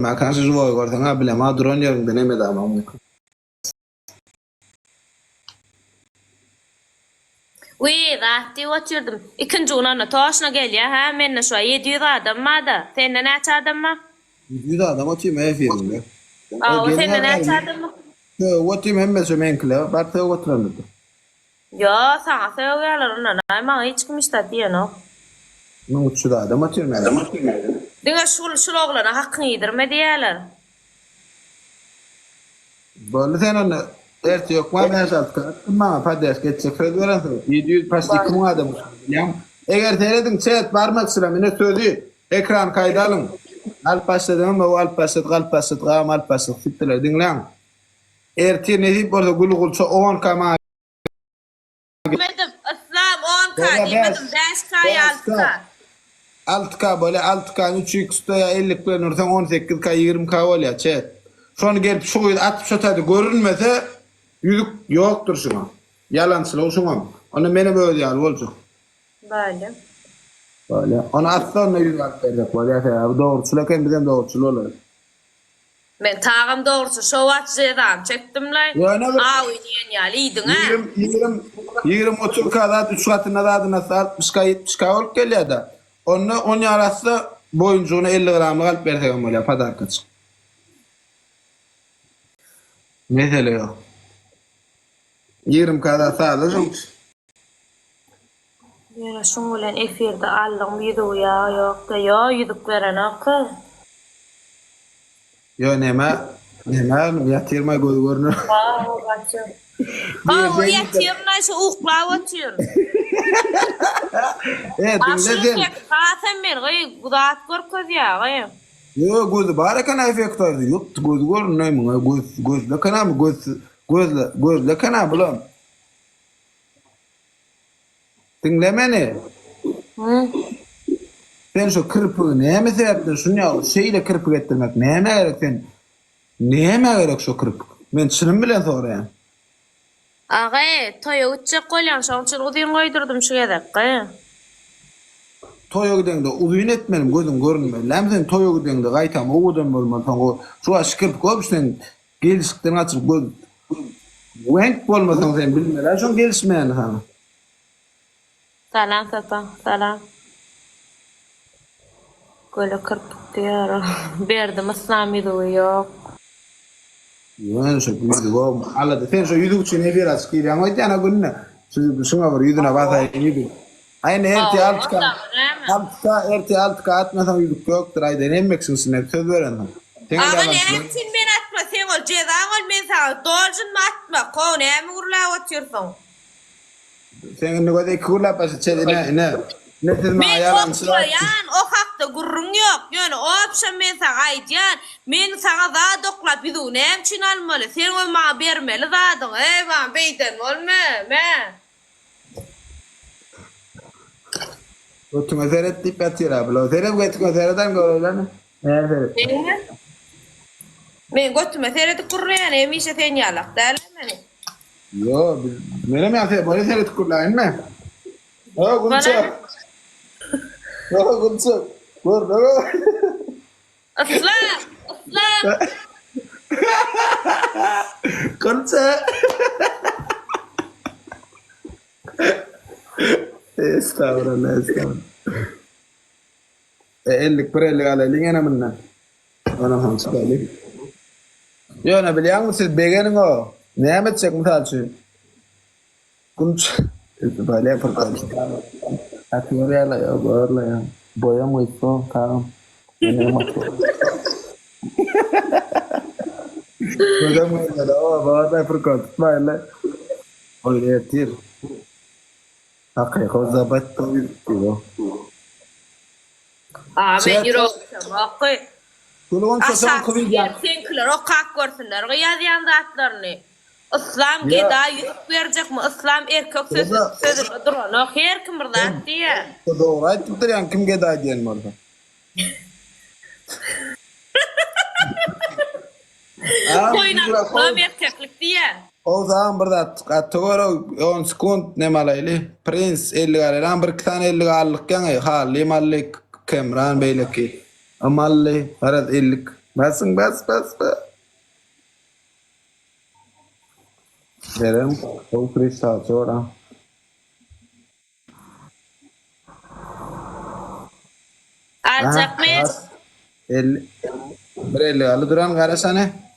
Ma kanske ju var gordan ha bile ma drone yerinde ne medam amık. Rahti oturdum. İkinci ona toşuna geliyor ha. Menne şu 700 adam mı da? Senin ne adam mı? Yüzde adam atıyor mu efendim? Aa, senin ne adam mı? Otim hemme sömenkle. Barta oturandı. Yo, sana söylüyorlar ona. Ama hiç kim işte diyor no. Ne uçtu adam atıyor mu? Dinle şu oğlana hakkını yedirme diyorlar. Böyle sen onu erti yok mu? Ben saltka. Ma pades geçecek. Fedören 700 plastik kim adam? Eğer seyredin chat parmak sıramine sözü ekran kaydı alın. Alp başladı ama o alp başladı gam alp başladı fittiler dinlen. Erti ne burada gulu gulsa 10 kama. Demedim İslam 10K demedim 5K 6K. 6K böyle 6K 3X'de ya 50 kullanırsan 18K 20K oluyor chat. Sonra gelip şu atıp şatadı görünmese yüzük yoktur şuna. Yalansıla o şuna. Onu beni böyle yani olacak. Böyle. Böyle. Onu atsa ona yüzük atıp verecek. Böyle ya doğrusuylaken bizim doğrusuyla olur. Ben tağım doğrusu şov açacağım çektim lan. Yani Aa oynayan ya iyiydin ha. 20-30 kadar 3 katına da nasıl 60K 70K olup geliyor da. Onun arası boyuncuğunu 50 gramlık alıp versek böyle padar kaç. Mesele yok. 20 kadar sağlayacağım. Ya şunu ulan efirde aldım yüdü ya yok da ya yüdük veren akı. Yo neme yatırma göz görünür. Aa o bacım. Aa o yatırma şu uğukla atıyor. Evet Aşırı dinledin. tek zaten ben gayı gudat korkuz ya gayı. Yo göz bari kana efekt vardı. Yok göz görünür mü? Gözle kana mı? Gözle kana bulam. Dinlemeni. Hı? Sen şu kırpığı neye mi sebeptin? Şunu ya şeyle kırpık ettirmek. Neye mi gerek sen? Neye mi gerek şu kırpık? Ben çınım bile sonra yani. Ağay toya uçacak koylan şan için udayın koydurdum şu gedek gayı. Toya gidende uzun etmenim gözüm görünmüyor. Lan sen toya gidende kaytam o giden olmadan şu aş kırpık olup sen gelişikten açıp göz renk olmasan sen bilmeler. Şu gelişmeyen sana. Salam tata salam. Böyle kırpık diyor. Verdim İslami de yok. Yani şu yüzü var. Allah da sen şu yüzü için ne biraz kiri ama itana gününe. Şuna var yüzüne basayım yüzü. Aynı erti erti alt ka atmasam yüzük yoktur. Ay denemeksin sen söz veren. Ama ne için ben atma sen ol cezan ol ben sana doğrucun mu atma kov ne mi urla atıyorsun. Sen ne kadar kula pası çedine ne siz ma Ben yalan okuyan o hakta gurrun yok. Yani o yapsam ben sana aydiyan. Ben sana daha dokla bidu ne için almalı. Sen o ma vermeli zaten. Eyvah beyden olma. Me. Otuma seret tip atıyor abla. Seret geçme seretan görülen. Ne seret? Ben götüme seyredip kurrayan emişe sen yalak derlemeni. Yo, mere mi atıyor? Böyle seret kullayın mı? Yo, gülçak. Yo, gülçak. Gur, dur. Aslan! Aslan! Gülçak. Estağfurullah. 50 bir 50 alayım yana minna. Ana hamsi alayım. Yo ne biliyor musun siz beğenin o. Ne yapacak misal için? Kunç. Böyle yapar. Atıyor ya la ya böyle ya. Boya mı isto tamam. Ne yapıyor? Boya mı isto? O bana yapar. Böyle. Öyle yapıyor. Hakikaten o zabat diyor. Ben yürü okuyacağım. Kulağın sesini kıvıyacağım. Sen kılar o kalk görsünler. O yazıyan zatlarını. İslam geda yürüp verecek mi? İslam erkek sözü dur onu. Her kim burada diye. Doğru. Ayıptır yani kim geda diyelim orada. Koyuna İslam erkeklik diye. O zaman burada attıgora 10 sekund ne malaylı. Prens 50 galan bir tane 50 galık yani hali mallik Kemran beyleki. Amalli harad 50 Basın bas. Verelim. O kristal sonra. Alacak mıyız? Bas. 50. Bir 50 alı duran karasane.